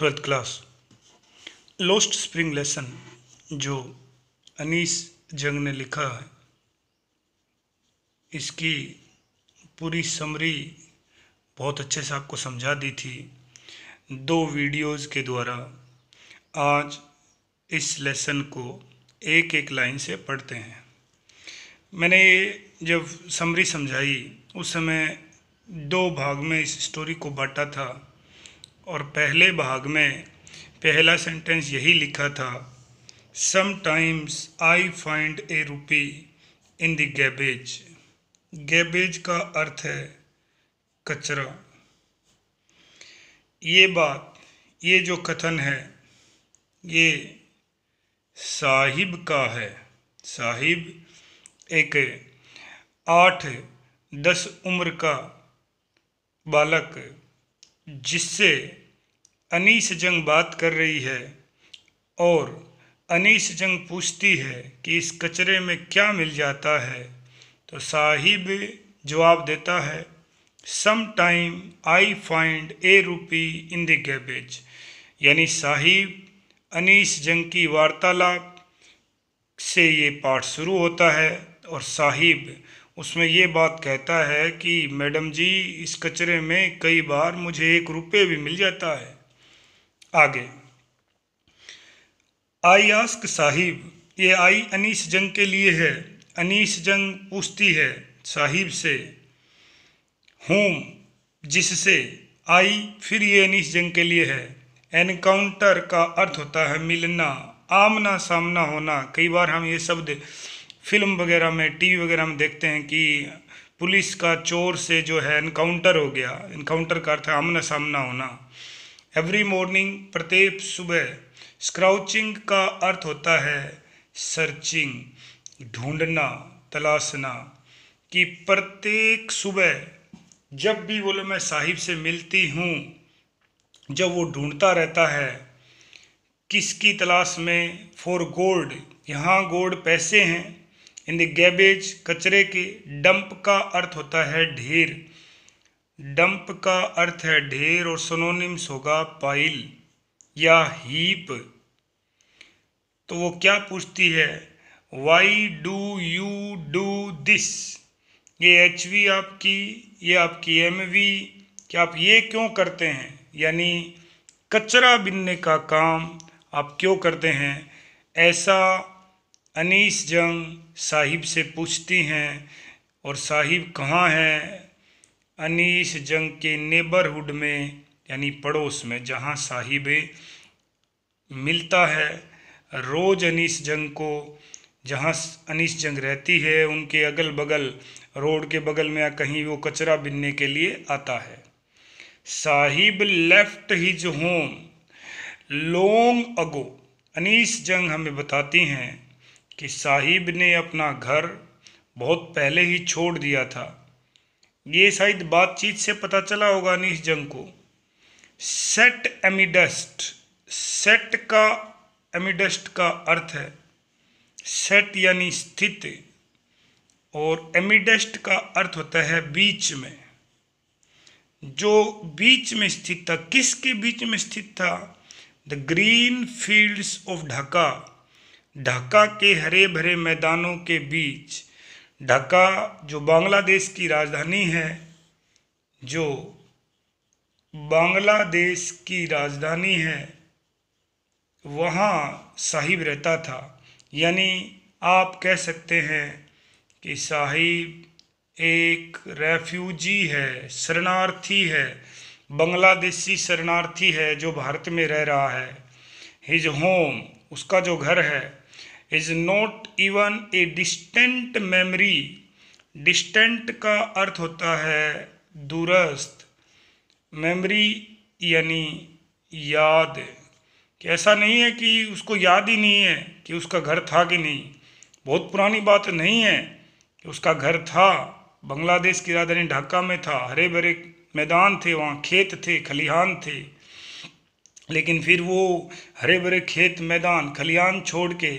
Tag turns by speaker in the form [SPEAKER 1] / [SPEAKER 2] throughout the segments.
[SPEAKER 1] Twelfth class lost spring lesson जो अनीस जंग ने लिखा है, इसकी पूरी समरी बहुत अच्छे से आपको समझा दी थी 2 वीडियोज़ के द्वारा। आज इस लेसन को एक एक लाइन से पढ़ते हैं। मैंने जब समरी समझाई उस समय 2 भाग में इस स्टोरी को बांटा था और पहले भाग में पहला सेंटेंस यही लिखा था, समटाइम्स आई फाइंड ए रूपी इन द गैबेज। गैबेज का अर्थ है कचरा। ये जो कथन है ये साहिब का है। साहिब एक 8-10 उम्र का बालक जिससे अनीस जंग बात कर रही है और अनीस जंग पूछती है कि इस कचरे में क्या मिल जाता है, तो साहिब जवाब देता है, सम टाइम आई फाइंड ए रूपी इन द गैबेज। यानी साहिब अनीस जंग की वार्तालाप से ये पाठ शुरू होता है और साहिब उसमें ये बात कहता है कि मैडम जी, इस कचरे में कई बार मुझे 1 रुपये भी मिल जाता है। आगे, आई आस्क साहिब, ये आई अनीस जंग के लिए है। अनीस जंग पूछती है साहिब से, होम जिससे, आई फिर ये अनीस जंग के लिए है। एनकाउंटर का अर्थ होता है मिलना, आमना सामना होना। कई बार हम ये शब्द फिल्म वगैरह में, टीवी वगैरह में देखते हैं कि पुलिस का चोर से जो है एनकाउंटर हो गया। एनकाउंटर का अर्थ है आमना सामना होना। एवरी मॉर्निंग प्रत्येक सुबह। स्क्राउचिंग का अर्थ होता है सर्चिंग, ढूंढना, तलाशना। कि प्रत्येक सुबह जब भी बोलो मैं साहिब से मिलती हूँ, जब वो ढूंढता रहता है किसकी तलाश में, फॉर गोल्ड, यहाँ गोल्ड पैसे हैं, इन द गैबेज कचरे के। डंप का अर्थ होता है ढेर। डंप का अर्थ है ढेर और सिनोनिम्स होगा पाइल या हीप। तो वो क्या पूछती है, why do you do this. ये HV आपकी, ये आपकी MV, कि आप ये क्यों करते हैं, यानी कचरा बिनने का काम आप क्यों करते हैं, ऐसा अनीस जंग साहिब से पूछती हैं। और साहिब कहाँ हैं, अनीस जंग के नेबरहुड में, यानी पड़ोस में, जहाँ साहिब मिलता है रोज़ अनीस जंग को। जहाँ अनीस जंग रहती है उनके अगल बगल, रोड के बगल में या कहीं वो कचरा बिनने के लिए आता है। Sahib left his home long ago. Anees Jung हमें बताती हैं कि साहिब ने अपना घर बहुत पहले ही छोड़ दिया था। ये शायद बातचीत से पता चला होगा अनीस जंग को। सेट एमिडस्ट, सेट का एमिडस्ट का अर्थ है सेट यानी स्थित, और एमिडस्ट का अर्थ होता है बीच में। जो बीच में स्थित था, किसके बीच में स्थित था, the green fields of Dhaka, Dhaka के हरे भरे मैदानों के बीच। ढाका जो बांग्लादेश की राजधानी है, जो बांग्लादेश की राजधानी है, वहाँ साहिब रहता था। यानी आप कह सकते हैं कि साहिब एक रेफ्यूजी है, शरणार्थी है, बांग्लादेशी शरणार्थी है जो भारत में रह रहा है। हिज होम, उसका जो घर है, is not even a distant memory. Distant का अर्थ होता है दूरस्थ, मेमोरी यानी याद। कि ऐसा नहीं है कि उसको याद ही नहीं है कि उसका घर था कि नहीं। बहुत पुरानी बात नहीं है कि उसका घर था, बांग्लादेश की राजधानी ढाका में था, हरे भरे मैदान थे, वहाँ खेत थे, खलिहान थे। लेकिन फिर वो हरे भरे खेत, मैदान, खलिहान छोड़ के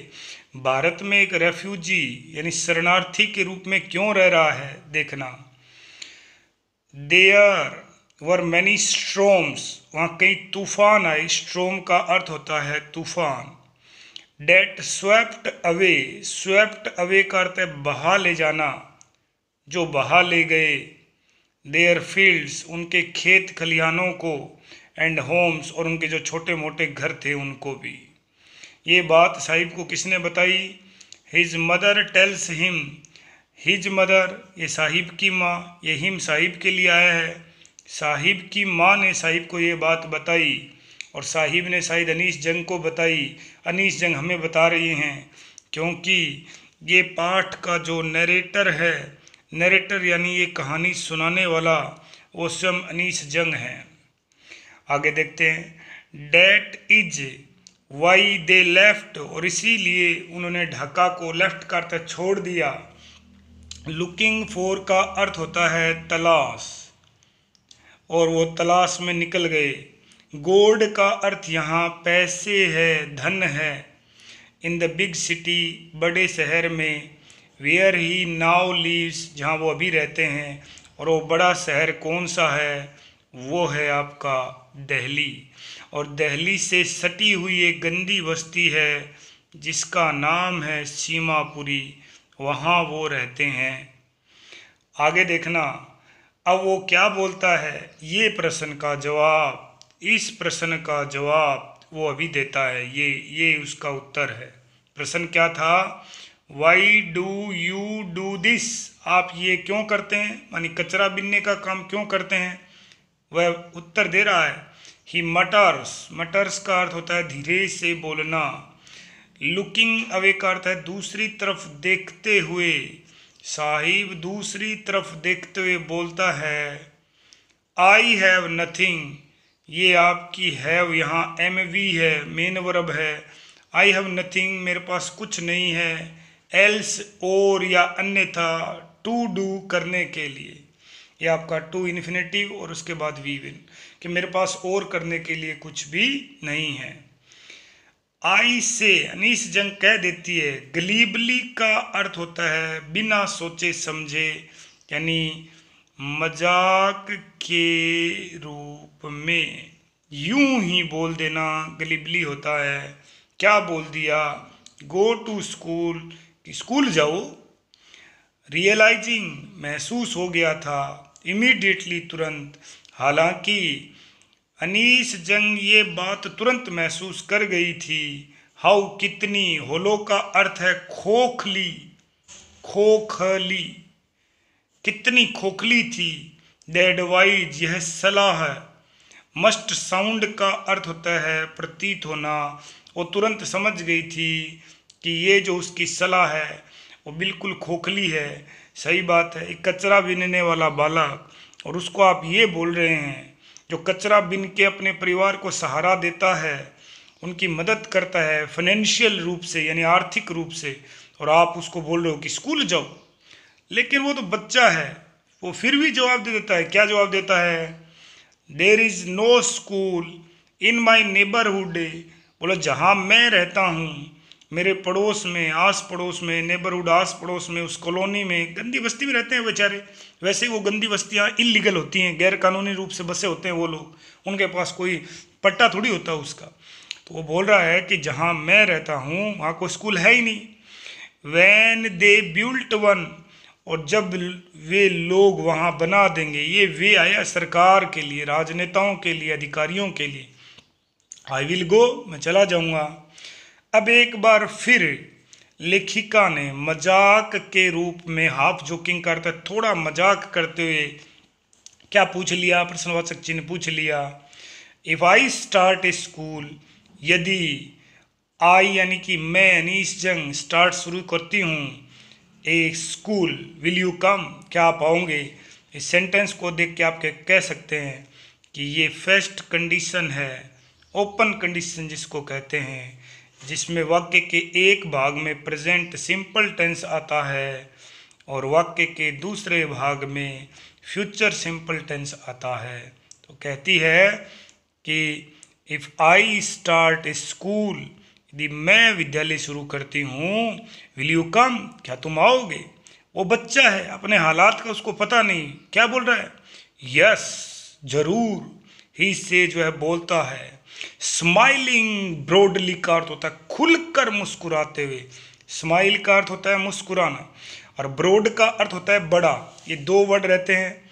[SPEAKER 1] भारत में एक रेफ्यूजी यानी शरणार्थी के रूप में क्यों रह रहा है, देखना। देयर वर मैनी स्ट्रोम्स, वहाँ कई तूफान आए। स्ट्रोम का अर्थ होता है तूफान। That swept away, swept away का अर्थ है बहा ले जाना, जो बहा ले गए। देयर फील्ड्स, उनके खेत खलिहानों को। एंड होम्स, और उनके जो छोटे मोटे घर थे उनको भी। ये बात साहिब को किसने बताई? His mother tells him, his mother ये साहिब की माँ, ये हिम साहिब के लिए आया है। साहिब की माँ ने साहिब को ये बात बताई और साहिब ने शायद अनीस जंग को बताई। अनीस जंग हमें बता रही हैं क्योंकि ये पाठ का जो नरेटर है, नरेटर यानी ये कहानी सुनाने वाला, वो स्वयं अनीस जंग हैं। आगे देखते हैं। That is why they left, और इसीलिए उन्होंने ढाका को लेफ्ट का अर्थ छोड़ दिया। लुकिंग फॉर का अर्थ होता है तलाश, और वो तलाश में निकल गए। गोल्ड का अर्थ यहाँ पैसे है, धन है। इन द बिग सिटी, बड़े शहर में। वेयर ही नाउ लीव्स, जहाँ वो अभी रहते हैं। और वो बड़ा शहर कौन सा है? वो है आपका दिल्ली। और दिल्ली से सटी हुई एक गंदी बस्ती है जिसका नाम है सीमापुरी, वहाँ वो रहते हैं। आगे देखना, अब वो क्या बोलता है, ये प्रश्न का जवाब, इस प्रश्न का जवाब वो अभी देता है। ये उसका उत्तर है। प्रश्न क्या था? Why do you do this, आप ये क्यों करते हैं, यानी कचरा बीनने का काम क्यों करते हैं? वह उत्तर दे रहा है, ही मटर्स, मटर्स का अर्थ होता है धीरे से बोलना। लुकिंग अवे का अर्थ है दूसरी तरफ देखते हुए। साहिब दूसरी तरफ देखते हुए बोलता है, आई हैव नथिंग, ये आपकी हैव यहाँ एमवी है, मेन वर्ब है। आई हैव नथिंग, मेरे पास कुछ नहीं है। एल्स, और या अन्यथा, टू डू, करने के लिए। ये आपका टू इन्फिनेटिव और उसके बाद वी विल, कि मेरे पास और करने के लिए कुछ भी नहीं है। आई से अनीस जंग कह देती है। गलीबली का अर्थ होता है बिना सोचे समझे, यानी मजाक के रूप में, यूं ही बोल देना गलीबली होता है। क्या बोल दिया? गो टू स्कूल, कि स्कूल जाओ। रियलाइजिंग, महसूस हो गया था। इमीडिएटली, तुरंत। हालांकि अनीस जंग ये बात तुरंत महसूस कर गई थी। हाउ, कितनी। होलो का अर्थ है खोखली, खोखली, कितनी खोखली थी। द एडवाइज, यह सलाह है। मस्ट साउंड का अर्थ होता है प्रतीत होना। वो तुरंत समझ गई थी कि ये जो उसकी सलाह है वो बिल्कुल खोखली है। सही बात है, एक कचरा बीनने वाला बालक, और उसको आप ये बोल रहे हैं, जो कचरा बीन के अपने परिवार को सहारा देता है, उनकी मदद करता है फाइनेंशियल रूप से, यानी आर्थिक रूप से, और आप उसको बोल रहे हो कि स्कूल जाओ। लेकिन वो तो बच्चा है, वो फिर भी जवाब दे देता है। क्या जवाब देता है? There is no school in my neighbourhood, बोलो जहाँ मैं रहता हूँ, मेरे पड़ोस में, आस पड़ोस में, नेबरहुड आस पड़ोस में, उस कॉलोनी में, गंदी बस्ती में रहते हैं बेचारे। वैसे ही वो गंदी बस्तियाँ इलीगल होती हैं, गैर कानूनी रूप से बसे होते हैं वो लोग, उनके पास कोई पट्टा थोड़ी होता उसका। तो वो बोल रहा है कि जहाँ मैं रहता हूँ वहाँ कोई स्कूल है ही नहीं। वैन दे बिल्ट वन, और जब वे लोग वहाँ बना देंगे, ये वे आया सरकार के लिए, राजनेताओं के लिए, अधिकारियों के लिए। आई विल गो, मैं चला जाऊँगा। अब एक बार फिर लेखिका ने मजाक के रूप में, हाफ जोकिंग करते, थोड़ा मजाक करते हुए क्या पूछ लिया? प्रश्नवाचक चिन्ह पूछ लिया। If I start A school, यदि आई यानी कि मैं अनीस जंग स्टार्ट शुरू करती हूँ ए स्कूल, विल यू कम, क्या आप आओगे? इस सेंटेंस को देख के आप कह सकते हैं कि ये फर्स्ट कंडीशन है, ओपन कंडीशन जिसको कहते हैं, जिसमें वाक्य के एक भाग में प्रेजेंट सिंपल टेंस आता है और वाक्य के दूसरे भाग में फ्यूचर सिंपल टेंस आता है। तो कहती है कि if I start A school, यदि मैं विद्यालय शुरू करती हूँ, विल यू कम, क्या तुम आओगे? वो बच्चा है, अपने हालात का उसको पता नहीं, क्या बोल रहा है? यस, जरूर, ही से जो है बोलता है। स्माइलिंग ब्रॉडली का अर्थ होता है खुलकर मुस्कुराते हुए, स्माइल का अर्थ होता है मुस्कुराना, और ब्रॉड का अर्थ होता है बड़ा। ये दो वर्ड रहते हैं।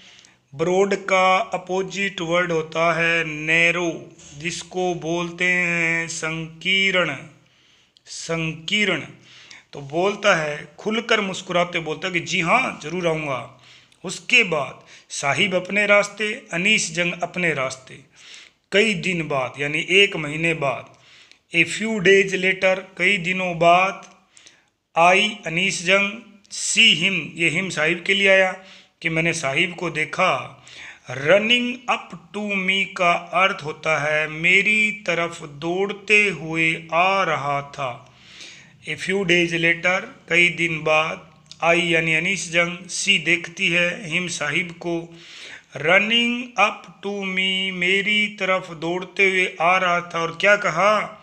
[SPEAKER 1] ब्रॉड का अपोजिट वर्ड होता है नैरो, जिसको बोलते हैं संकीर्ण। संकीर्ण तो बोलता है खुलकर मुस्कुराते, बोलता है कि जी हाँ जरूर आऊँगा। उसके बाद साहिब अपने रास्ते, अनीस जंग अपने रास्ते। कई दिन बाद यानी 1 महीने बाद, ए फ्यू डेज लेटर कई दिनों बाद, आई अनीस जंग, सी हिम ये हिम साहिब के लिए आया कि मैंने साहिब को देखा। रनिंग अप टू मी का अर्थ होता है मेरी तरफ दौड़ते हुए आ रहा था। ए फ्यू डेज लेटर कई दिन बाद, आई यानी अनीस जंग, सी देखती है हिम साहिब को, रनिंग अप टू मी मेरी तरफ दौड़ते हुए आ रहा था, और क्या कहा,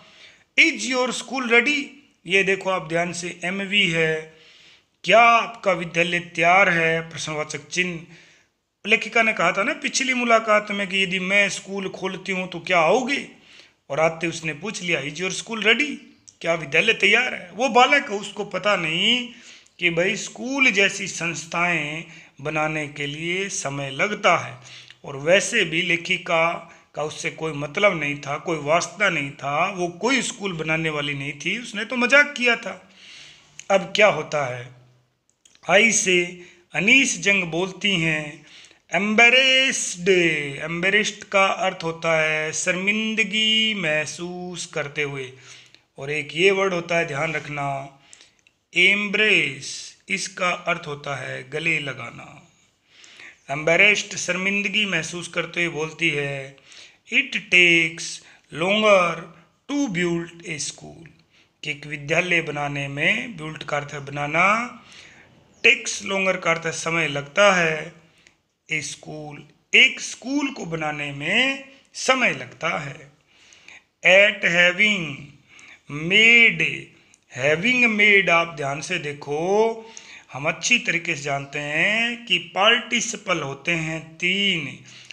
[SPEAKER 1] इज योर स्कूल रेडी। ये देखो आप ध्यान से, एमवी है, क्या आपका विद्यालय तैयार है, प्रश्नवाचक चिन्ह। लेखिका ने कहा था ना पिछली मुलाकात में कि यदि मैं स्कूल खोलती हूँ तो क्या आओगे, और आते उसने पूछ लिया इज योर स्कूल रेडी, क्या विद्यालय तैयार है। वो बालक, उसको पता नहीं कि भाई स्कूल जैसी संस्थाएं बनाने के लिए समय लगता है, और वैसे भी लेखिका का उससे कोई मतलब नहीं था, कोई वास्ता नहीं था, वो कोई स्कूल बनाने वाली नहीं थी, उसने तो मजाक किया था। अब क्या होता है, आई से अनीस जंग बोलती हैं एम्बेरेस्ड। एम्बेरेस्ड का अर्थ होता है शर्मिंदगी महसूस करते हुए, और एक ये वर्ड होता है ध्यान रखना, एम्ब्रेस, इसका अर्थ होता है गले लगाना। एम्बेरेस्ड शर्मिंदगी महसूस करते हुए बोलती है it takes longer to build a school, कि एक विद्यालय बनाने में, बिल्ड का अर्थ है बनाना, टेक्स लॉन्गर का अर्थ है समय लगता है, ए स्कूल एक स्कूल को बनाने में समय लगता है। एट हैविंग मेड आप ध्यान से देखो, हम अच्छी तरीके से जानते हैं कि पार्टिसिपल होते हैं 3,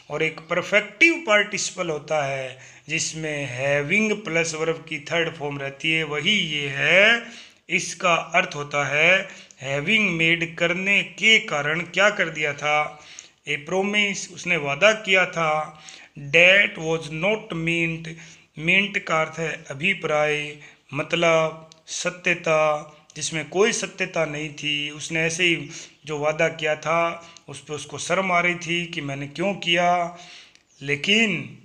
[SPEAKER 1] और एक परफेक्टिव पार्टिसिपल होता है जिसमें हैविंग प्लस वर्ब की 3rd फॉर्म रहती है, वही ये है। इसका अर्थ होता है हैविंग मेड, करने के कारण क्या कर दिया था, ए प्रोमिस, उसने वादा किया था। That was not meant, meant का अर्थ है अभिप्राय, मतलब सत्यता, जिसमें कोई सत्यता नहीं थी। उसने ऐसे ही जो वादा किया था उस पर उसको शर्म आ रही थी कि मैंने क्यों किया, लेकिन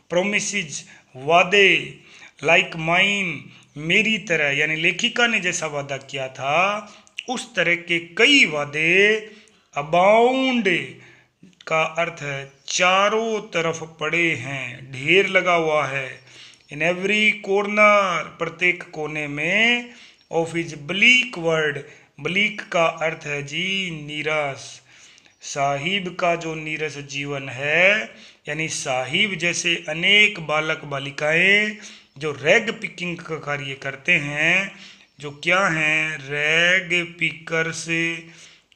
[SPEAKER 1] प्रोमिसेस वादे, लाइक माइन मेरी तरह, यानी लेखिका ने जैसा वादा किया था उस तरह के कई वादे, अबाउंड का अर्थ है चारों तरफ पड़े हैं, ढेर लगा हुआ है। इन एवरी कॉर्नर, प्रत्येक कोने में, of his bleak world, bleak का अर्थ है जी नीरस। साहिब का जो नीरस जीवन है, यानी साहिब जैसे अनेक बालक बालिकाएं जो रैग पिकिंग का कार्य करते हैं, जो क्या हैं, रैग पिकर से,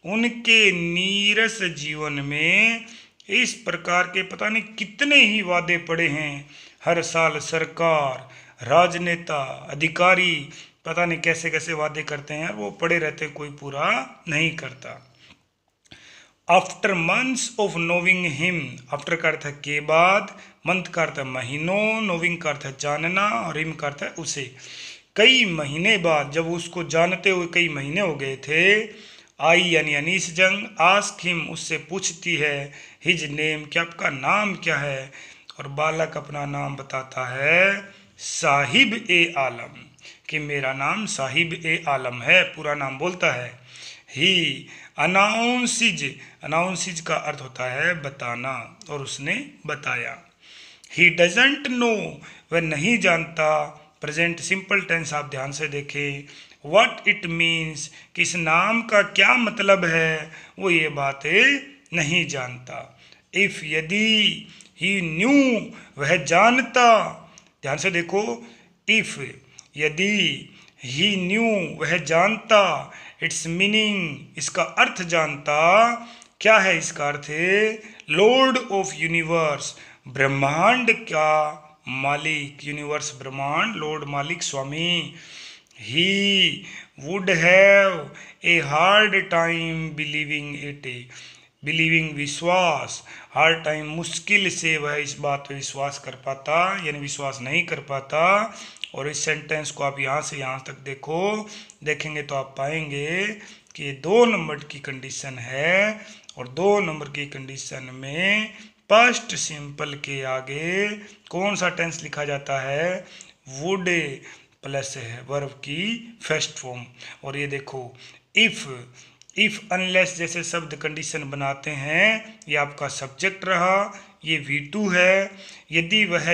[SPEAKER 1] उनके नीरस जीवन में इस प्रकार के पता नहीं कितने ही वादे पड़े हैं। हर साल सरकार, राजनेता, अधिकारी पता नहीं कैसे कैसे वादे करते हैं, वो पड़े रहते, कोई पूरा नहीं करता। After months of नोविंग him, after का अर्थ है के बाद, मंथ का अर्थ है महीनों, नोविंग का अर्थ है जानना, और हिम का अर्थ है उसे। कई महीने बाद, जब उसको जानते हुए कई महीने हो गए थे, आई यानी अनीस जंग, आस्क हिम, उससे पूछती है, हिज नेम, क्या आपका नाम क्या है, और बालक अपना नाम बताता है साहिब ए आलम, कि मेरा नाम साहिब ए आलम है, पूरा नाम बोलता है। ही अनाउंसिज का अर्थ होता है बताना, और उसने बताया। ही डजंट नो, वह नहीं जानता, प्रेजेंट सिंपल टेंस आप ध्यान से देखें, व्हाट इट मीन्स, किस नाम का क्या मतलब है, वो ये बातें नहीं जानता। इफ यदि, ही न्यू, वह जानता, ध्यान से देखो, इफ यदि, ही न्यू, वह जानता, इट्स मीनिंग, इसका अर्थ जानता, क्या है इसका अर्थ है, लॉर्ड ऑफ यूनिवर्स, ब्रह्मांड का मालिक, यूनिवर्स ब्रह्मांड, लॉर्ड मालिक स्वामी। He would have a hard time believing it, believing विश्वास, हर टाइम मुश्किल से वह इस बात पर विश्वास कर पाता, यानी विश्वास नहीं कर पाता। और इस सेंटेंस को आप यहाँ से यहाँ तक देखेंगे तो आप पाएंगे कि 2 नंबर की कंडीशन है, और 2 नंबर की कंडीशन में पास्ट सिंपल के आगे कौन सा टेंस लिखा जाता है, वुड प्लस है वर्ब की फर्स्ट फॉर्म। और ये देखो इफ अनलेस जैसे शब्द कंडीशन बनाते हैं, ये आपका सब्जेक्ट रहा, ये V2 है। यदि वह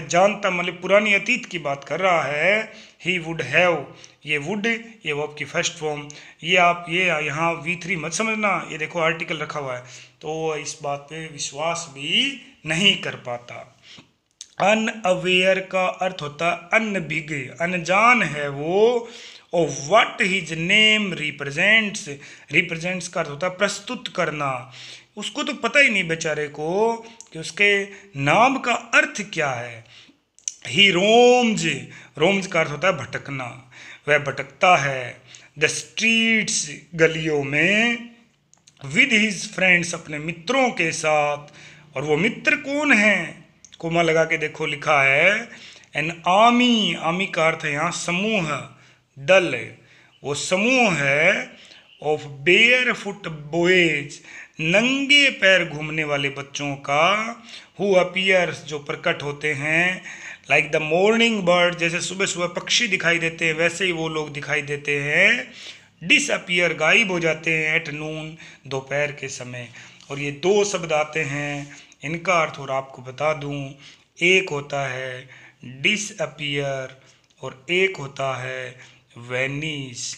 [SPEAKER 1] जानता मतलब पुरानी अतीत की बात कर रहा है, ही वुड हैव, ये वुड ये वर्ब की फर्स्ट फॉर्म। ये आप ये यहाँ V3 मत समझना, ये देखो आर्टिकल रखा हुआ है, तो इस बात पे विश्वास भी नहीं कर पाता। अनअवेयर का अर्थ होता है अनभिग, अनजान है वो। और व्हाट हिज नेम रिप्रेजेंट्स का अर्थ होता है प्रस्तुत करना। उसको तो पता ही नहीं बेचारे को कि उसके नाम का अर्थ क्या है। ही रोम्स का अर्थ होता है भटकना, वह भटकता है। द स्ट्रीट्स गलियों में, विद हिज फ्रेंड्स अपने मित्रों के साथ। और वो मित्र कौन है, कोमा लगा के देखो लिखा है एन आर्मी का अर्थ है यहाँ समूह, दल, वो समूह है ऑफ बेयर फुट बॉयज, नंगे पैर घूमने वाले बच्चों का, हु अपीयर्स जो प्रकट होते हैं, लाइक द मॉर्निंग बर्ड जैसे सुबह सुबह पक्षी दिखाई देते हैं वैसे ही वो लोग दिखाई देते हैं। डिसअपियर गायब हो जाते हैं, एट नून दोपहर के समय। और ये 2 शब्द आते हैं, इनका अर्थ और आपको बता दूं, एक होता है डिसअपियर और एक होता है वेनिश।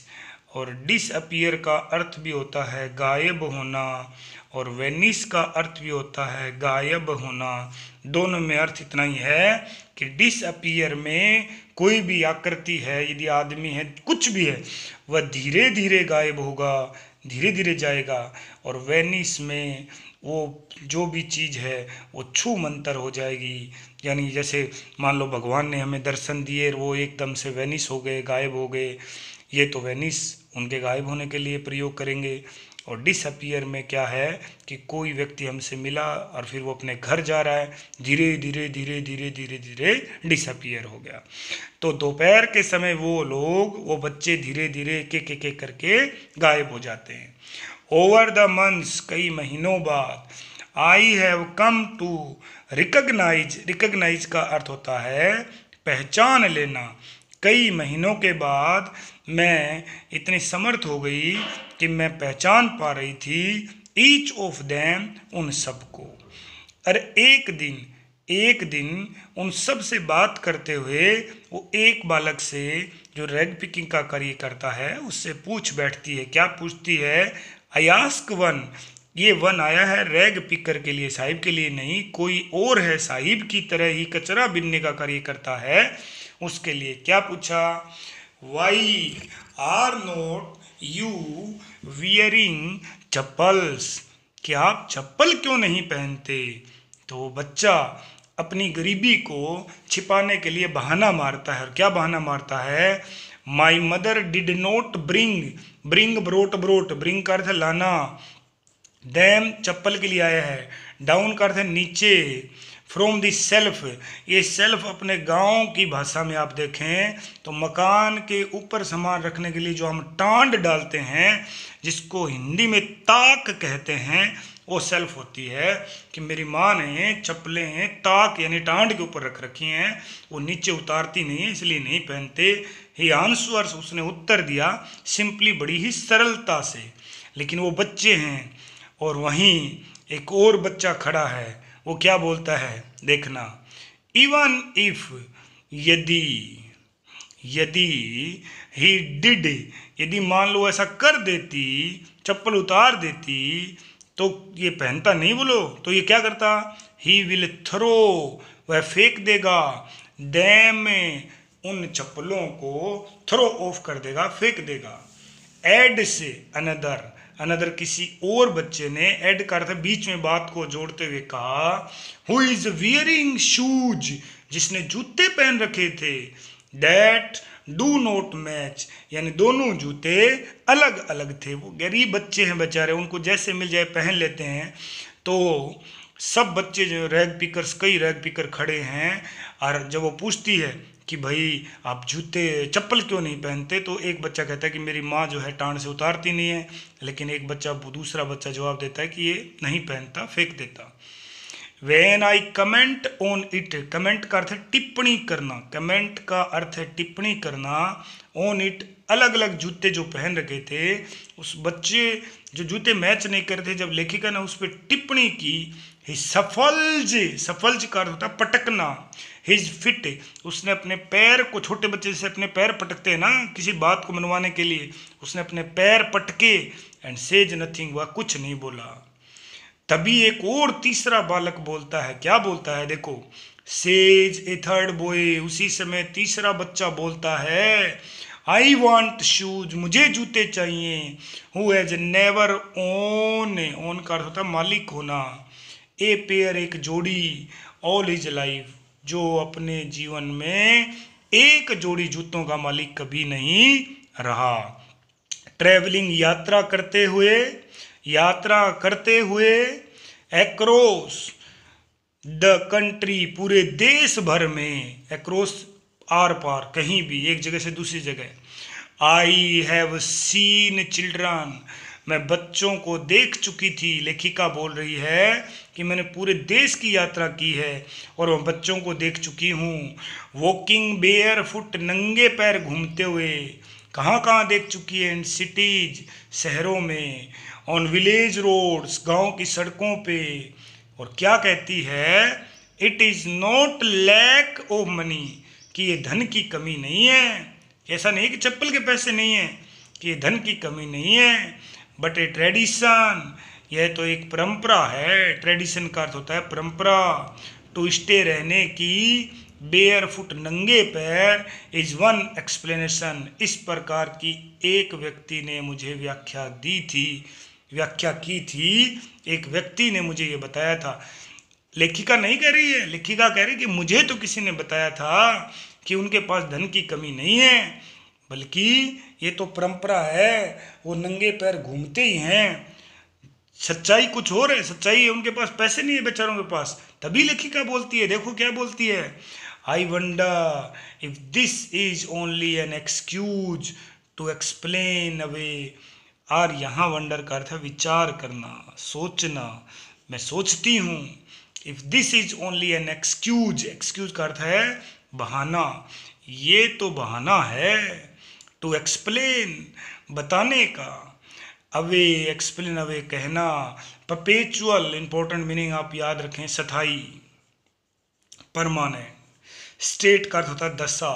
[SPEAKER 1] और डिसअपियर का अर्थ भी होता है गायब होना, और वेनिश का अर्थ भी होता है गायब होना। दोनों में अर्थ इतना ही है कि डिसअपियर में कोई भी आकृति है, यदि आदमी है, कुछ भी है, वह धीरे धीरे गायब होगा, धीरे धीरे जाएगा। और वेनिश में वो जो भी चीज़ है वो छू मंतर हो जाएगी। यानी जैसे मान लो भगवान ने हमें दर्शन दिए, वो एकदम से वेनिश हो गए, गायब हो गए, ये तो वेनिश उनके गायब होने के लिए प्रयोग करेंगे। और डिसअपियर में क्या है कि कोई व्यक्ति हमसे मिला और फिर वो अपने घर जा रहा है, धीरे धीरे धीरे धीरे धीरे धीरे डिसअपियर हो गया। तो दोपहर के समय वो बच्चे धीरे धीरे के करके गायब हो जाते हैं। ओवर द मंथ्स कई महीनों बाद, I have come to recognise का अर्थ होता है पहचान लेना। कई महीनों के बाद मैं इतनी समर्थ हो गई कि मैं पहचान पा रही थी ईच ऑफ देम, उन सबको। अरे एक दिन उन सब से बात करते हुए वो एक बालक से जो रैग पिकिंग का कार्य करता है उससे पूछ बैठती है। क्या पूछती है, आई आस्क वन, ये वन आया है रैग पिकर के लिए, साहिब के लिए नहीं, कोई और है साहिब की तरह ही कचरा बिनने का कार्य करता है, उसके लिए। क्या पूछा, why are not you wearing chappals, क्या आप चप्पल क्यों नहीं पहनते। तो बच्चा अपनी गरीबी को छिपाने के लिए बहाना मारता है। और क्या बहाना मारता है, my mother did not bring brought, bring का अर्थ है लाना, डैम चप्पल के लिए आया है, डाउन का अर्थ है नीचे, फ्रॉम द सेल्फ, ये सेल्फ अपने गांव की भाषा में आप देखें तो मकान के ऊपर सामान रखने के लिए जो हम टांड डालते हैं, जिसको हिंदी में ताक कहते हैं, वो सेल्फ होती है। कि मेरी माँ ने चप्पलें ताक यानी टांड के ऊपर रख रखी हैं, वो नीचे उतारती नहीं है इसलिए नहीं पहनते। ही आंसर्स, उसने उत्तर दिया सिंपली, बड़ी ही सरलता से। लेकिन वो बच्चे हैं और वहीं एक और बच्चा खड़ा है, वो क्या बोलता है देखना, इवन इफ, यदि ही डिड, यदि मान लो ऐसा कर देती, चप्पल उतार देती, तो ये पहनता नहीं बोलो, तो ये क्या करता, ही विल थ्रो, वह फेंक देगा, डैम, उन चप्पलों को थ्रो ऑफ कर देगा, फेंक देगा। एड से अनदर, अनदर किसी और बच्चे ने, ऐड कर था बीच में बात को जोड़ते हुए कहा, हु इज वियरिंग शूज, जिसने जूते पहन रखे थे, दैट डू नॉट मैच, यानी दोनों जूते अलग अलग थे। वो गरीब बच्चे हैं बेचारे, उनको जैसे मिल जाए पहन लेते हैं। तो सब बच्चे जो रैग पिकर्स, कई रैग पिकर खड़े हैं, और जब वो पूछती है कि भाई आप जूते चप्पल क्यों नहीं पहनते, तो एक बच्चा कहता है कि मेरी माँ जो है टांड से उतारती नहीं है, लेकिन एक बच्चा, दूसरा बच्चा जवाब देता है कि ये नहीं पहनता, फेंक देता। When I comment on it, comment का अर्थ है टिप्पणी करना, कमेंट का अर्थ है टिप्पणी करना, on it, अलग अलग जूते जो पहन रखे थे, उस बच्चे जो जूते मैच नहीं कर रहे थे, जब लेखिका ने उस पर टिप्पणी की, ही सफल्ज, सफल्ज का अर्थ होता है पटकना, हिज फिट, उसने अपने पैर को, छोटे बच्चे से अपने पैर पटकते हैं ना किसी बात को मनवाने के लिए, उसने अपने पैर पटके, एंड सेज नथिंग, वह कुछ नहीं बोला। तभी एक और तीसरा बालक बोलता है, क्या बोलता है देखो, सेज ए थर्ड बॉय, उसी समय तीसरा बच्चा बोलता है, आई वॉन्ट शूज, मुझे जूते चाहिए, who has never own, own का अर्थ होता है मालिक होना, ए पेयर, एक जोड़ी, ऑल हिज लाइफ, जो अपने जीवन में एक जोड़ी जूतों का मालिक कभी नहीं रहा। ट्रैवलिंग, यात्रा करते हुए, यात्रा करते हुए, एक्रॉस द कंट्री, पूरे देश भर में, एक्रॉस आर पार, कहीं भी, एक जगह से दूसरी जगह। आई हैव सीन चिल्ड्रन, मैं बच्चों को देख चुकी थी, लेखिका बोल रही है कि मैंने पूरे देश की यात्रा की है और मैं बच्चों को देख चुकी हूँ। वॉकिंग बेयर फुट, नंगे पैर घूमते हुए, कहाँ कहाँ देख चुकी है, इन सिटीज, शहरों में, ऑन विलेज रोड्स, गांव की सड़कों पे। और क्या कहती है, it is not lack of money, कि ये धन की कमी नहीं है, ऐसा नहीं कि चप्पल के पैसे नहीं है, कि ये धन की कमी नहीं है, बट ए ट्रेडिशन, यह तो एक परंपरा है, ट्रेडिशन का अर्थ होता है परंपरा, टू स्टे, रहने की, बेयर फुट, नंगे पैर, इज वन एक्सप्लेनेशन, इस प्रकार की एक व्यक्ति ने मुझे व्याख्या दी थी, व्याख्या की थी, एक व्यक्ति ने मुझे ये बताया था। लेखिका नहीं कह रही है, लेखिका कह रही कि मुझे तो किसी ने बताया था कि उनके पास धन की कमी नहीं है, बल्कि ये तो परंपरा है, वो नंगे पैर घूमते ही हैं। सच्चाई कुछ और है, सच्चाई है उनके पास पैसे नहीं है बेचारों के पास। तभी लेखिका बोलती है, देखो क्या बोलती है, I wonder if this is only an excuse to explain away, और यहाँ वंडर का अर्थ है विचार करना, सोचना, मैं सोचती हूँ, if this is only an excuse, excuse का अर्थ है बहाना, ये तो बहाना है, टू एक्सप्लेन, बताने का, अवे, एक्सप्लेन अवे, कहना, परपेचुअल, इंपॉर्टेंट मीनिंग आप याद रखें, स्थाई, परमानेंट, स्टेट का अर्थ होता है दशा,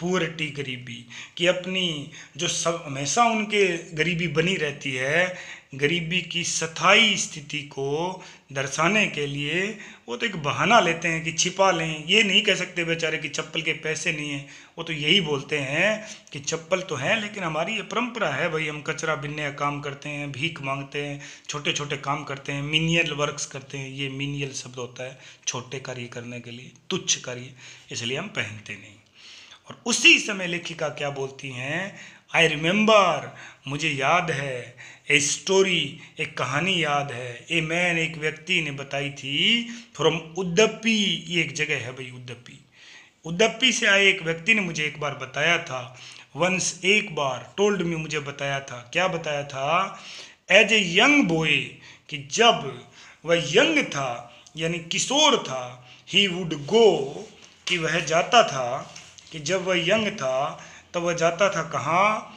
[SPEAKER 1] पुअरिटी, गरीबी, कि अपनी जो सब हमेशा उनके गरीबी बनी रहती है, गरीबी की स्थायी स्थिति को दर्शाने के लिए वो तो एक बहाना लेते हैं कि छिपा लें। ये नहीं कह सकते बेचारे कि चप्पल के पैसे नहीं हैं, वो तो यही बोलते हैं कि चप्पल तो है, लेकिन हमारी ये परंपरा है भाई, हम कचरा बिनने का काम करते हैं, भीख मांगते हैं, छोटे छोटे काम करते हैं, मिनियल वर्क्स करते हैं, ये मिनियल शब्द होता है छोटे कार्य करने के लिए, तुच्छ कार्य, इसलिए हम पहनते नहीं। और उसी समय लेखिका क्या बोलती हैं, आई रिमेंबर, मुझे याद है, ए स्टोरी, एक कहानी याद है, ए मैन, एक व्यक्ति ने बताई थी, फ्रॉम उद्दपी, ये एक जगह है भाई उद्दपी, उद्दपी से आए एक व्यक्ति ने मुझे एक बार बताया था, वंस, एक बार, टोल्ड मी, मुझे बताया था, क्या बताया था, एज ए यंग बॉय, कि जब वह यंग था यानी किशोर था, ही वुड गो, कि वह जाता था, कि जब वह यंग था तब वह जाता था कहाँ,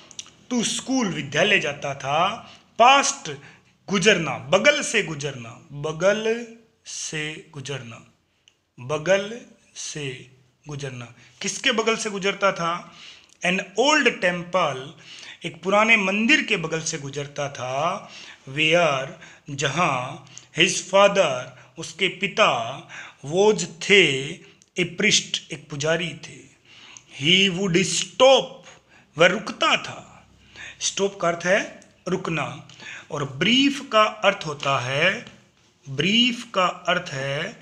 [SPEAKER 1] टू स्कूल, विद्यालय जाता था, पास्ट, गुजरना, बगल से गुजरना, बगल से गुजरना, बगल से गुजरना, किसके बगल से गुजरता था, एन ओल्ड टेम्पल, एक पुराने मंदिर के बगल से गुजरता था, वेयर, जहाँ, हिज फादर, उसके पिता, वोज थे, ए प्रिस्ट, एक पुजारी थे, ही वुड स्टॉप, वह रुकता था, स्टॉप का अर्थ है रुकना, और ब्रीफ का अर्थ होता है, ब्रीफ का अर्थ है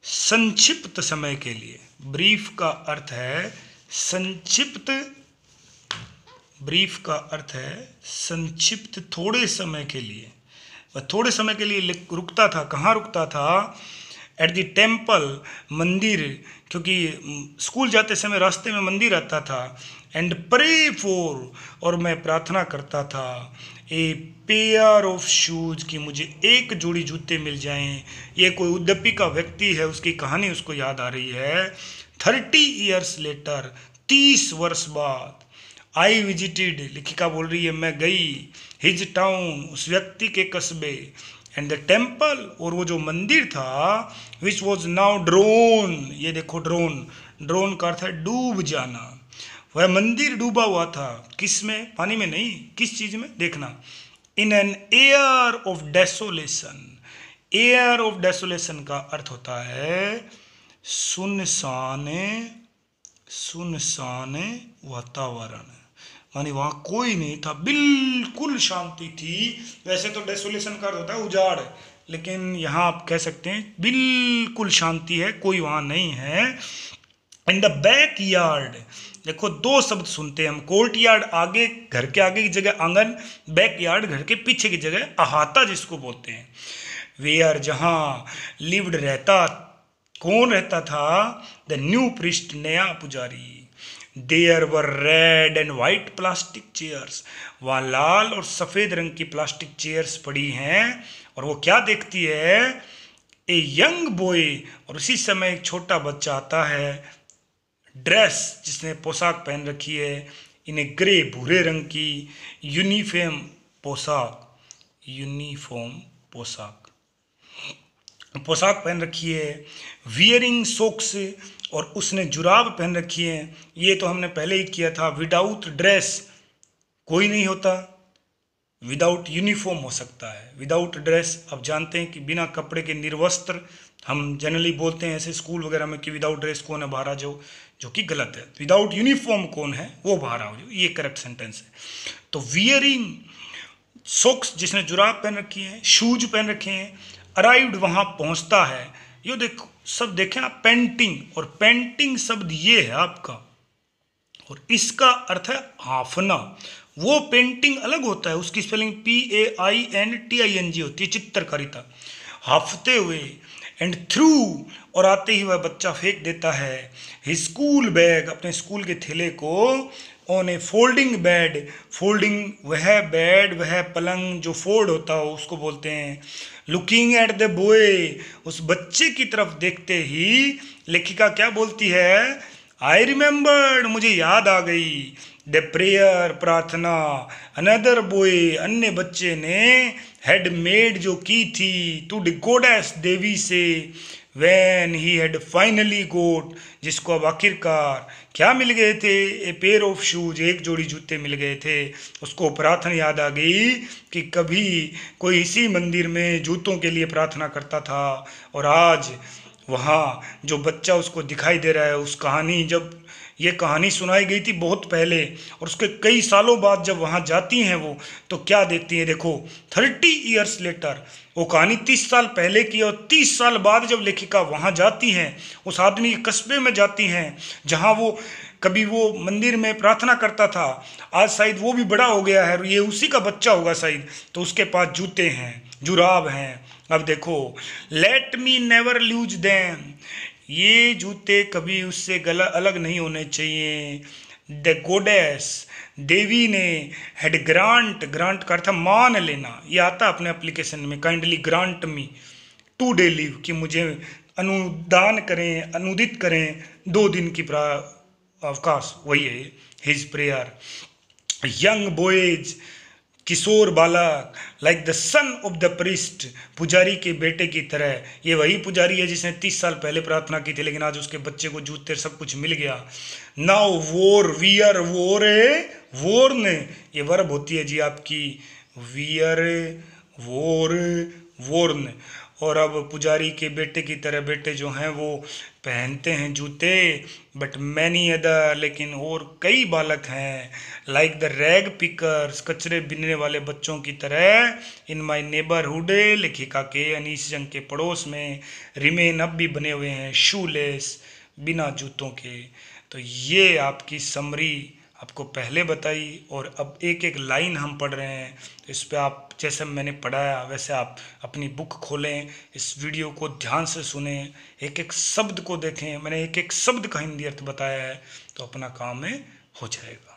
[SPEAKER 1] संक्षिप्त समय के लिए। ब्रीफ का अर्थ है संक्षिप्त, ब्रीफ का अर्थ है संक्षिप्त, थोड़े समय के लिए। वह थोड़े समय के लिए रुकता था। कहाँ रुकता था? एट द टेम्पल, मंदिर, क्योंकि स्कूल जाते समय रास्ते में मंदिर आता था। एंड प्रे फॉर, और मैं प्रार्थना करता था, ए पेयर ऑफ शूज, कि मुझे एक जोड़ी जूते मिल जाएं। ये कोई उद्यपी का व्यक्ति है, उसकी कहानी उसको याद आ रही है। 30 ईयर्स लेटर, 30 वर्ष बाद, आई विजिटेड, लेखिका बोल रही है, मैं गई, हिज टाउन, उस व्यक्ति के कस्बे, एंड द टेम्पल, और वो जो मंदिर था, विच वॉज नाउ ड्रोन, ये देखो ड्रोन, ड्रोन का अर्थ है डूब जाना। वह मंदिर डूबा हुआ था, किस में? पानी में नहीं, किस चीज में? देखना, in an air of desolation. Air of desolation का अर्थ होता है सुनसान, सुनसान वातावरण, मानी वहां कोई नहीं था, बिल्कुल शांति थी। वैसे तो डेसोलेशन का अर्थ होता है उजाड़, लेकिन यहाँ आप कह सकते हैं बिल्कुल शांति है, कोई वहां नहीं है। इन द बैक यार्ड, देखो दो शब्द सुनते हैं हम, कोर्ट यार्ड आगे, घर के आगे की जगह आंगन, बैक यार्ड घर के पीछे की जगह अहाता जिसको बोलते हैं। वेयर, जहां, लिव्ड रहता, कौन रहता था? द न्यू प्रिस्ट, नया पुजारी। There were red and white plastic chairs, वहाँ लाल और सफ़ेद रंग की प्लास्टिक चेयर्स पड़ी हैं। और वो क्या देखती है? ए यंग बॉय, और उसी समय एक छोटा बच्चा आता है, ड्रेस, जिसने पोशाक पहन रखी है, इन्हें ग्रे, भूरे रंग की, यूनिफॉर्म पोशाक, यूनिफॉर्म पोशाक, पोशाक पहन रखी है। वियरिंग सॉक्स, और उसने जुराब पहन रखी है। ये तो हमने पहले ही किया था। विदाउट ड्रेस, कोई नहीं होता, विदाउट यूनिफॉर्म हो सकता है। विदाउट ड्रेस, अब जानते हैं कि बिना कपड़े के, निर्वस्त्र, हम जनरली बोलते हैं ऐसे स्कूल वगैरह में कि विदाउट ड्रेस कौन है, बाहर आ जाओ, जो कि गलत है। विदाउट यूनिफॉर्म कौन है, वो बाहर आओ, ये करेक्ट सेंटेंस है। तो वियरिंग सॉक्स, जिसने जुराब पहन रखी है, शूज पहन रखे हैं। अराइव्ड, वहां पहुंचता है। ये देखो सब देखें आप, पेंटिंग, और पेंटिंग शब्द ये है आपका, और इसका अर्थ है हाफना। वो पेंटिंग अलग होता है, उसकी स्पेलिंग PAINTING होती है, चित्रकारिता, हाफते हुए। एंड थ्रू, और आते ही वह बच्चा फेंक देता है, हिज स्कूल बैग, अपने स्कूल के थैले को, on A folding bed, folding वह बेड, वह पलंग जो फोल्ड होता हो उसको बोलते हैं। लुकिंग एट द बॉय, उस बच्चे की तरफ देखते ही लेखिका क्या बोलती है? आई रिमेंबर्ड, मुझे याद आ गई, द प्रेयर, प्रार्थना, अनदर बॉय, अन्य बच्चे ने, हैड मेड, जो की थी, टू द गॉडेस, देवी से, वैन ही हैड फाइनली गोट, जिसको अब आखिरकार क्या मिल गए थे? ए पेयर ऑफ शूज, एक जोड़ी जूते मिल गए थे। उसको प्रार्थना याद आ गई कि कभी कोई इसी मंदिर में जूतों के लिए प्रार्थना करता था, और आज वहाँ जो बच्चा उसको दिखाई दे रहा है, उस कहानी, जब ये कहानी सुनाई गई थी बहुत पहले, और उसके कई सालों बाद जब वहाँ जाती हैं वो, तो क्या देखती हैं? देखो 30 ईयर्स लेटर, वो कहानी 30 साल पहले की, और 30 साल बाद जब लेखिका वहाँ जाती हैं, उस आदमी के कस्बे में जाती हैं जहाँ वो कभी वो मंदिर में प्रार्थना करता था, आज शायद वो भी बड़ा हो गया है, ये उसी का बच्चा होगा शायद, तो उसके पास जूते हैं, जुराब हैं। अब देखो, let me never lose them, ये जूते कभी उससे गला अलग नहीं होने चाहिए। द गोडेस, देवी ने, हैड ग्रांट, ग्रांट का अर्थ मान लेना, ये आता अपने एप्लीकेशन में, काइंडली ग्रांट मी 2 डे लीव, कि मुझे अनुदान करें, अनुदित करें 2 दिन की अवकाश, वही है हिज प्रेयर। यंग बॉयज, किशोर बालक, like the son of the priest, पुजारी के बेटे की तरह। ये वही पुजारी है जिसने 30 साल पहले प्रार्थना की थी, लेकिन आज उसके बच्चे को जूते सब कुछ मिल गया। नाउ वोर, वियर, वोर, वोर्न, ये वर्ब होती है जी आपकी, वियर, वोर, वोर्न। और अब पुजारी के बेटे की तरह, बेटे जो हैं वो पहनते हैं जूते बट मैनी अदर, लेकिन और कई बालक हैं लाइक द रैग पिकर्स, कचरे बिनने वाले बच्चों की तरह इन माई नेबरहुड, लेखिका के अनीस जंग के पड़ोस में रिमेन अब भी बने हुए हैं शूलेस, बिना जूतों के। तो ये आपकी समरी आपको पहले बताई और अब एक एक लाइन हम पढ़ रहे हैं, तो इस पे आप जैसे मैंने पढ़ाया वैसे आप अपनी बुक खोलें, इस वीडियो को ध्यान से सुने, एक एक शब्द को देखें, मैंने एक एक शब्द का हिंदी अर्थ बताया है, तो अपना काम में हो जाएगा।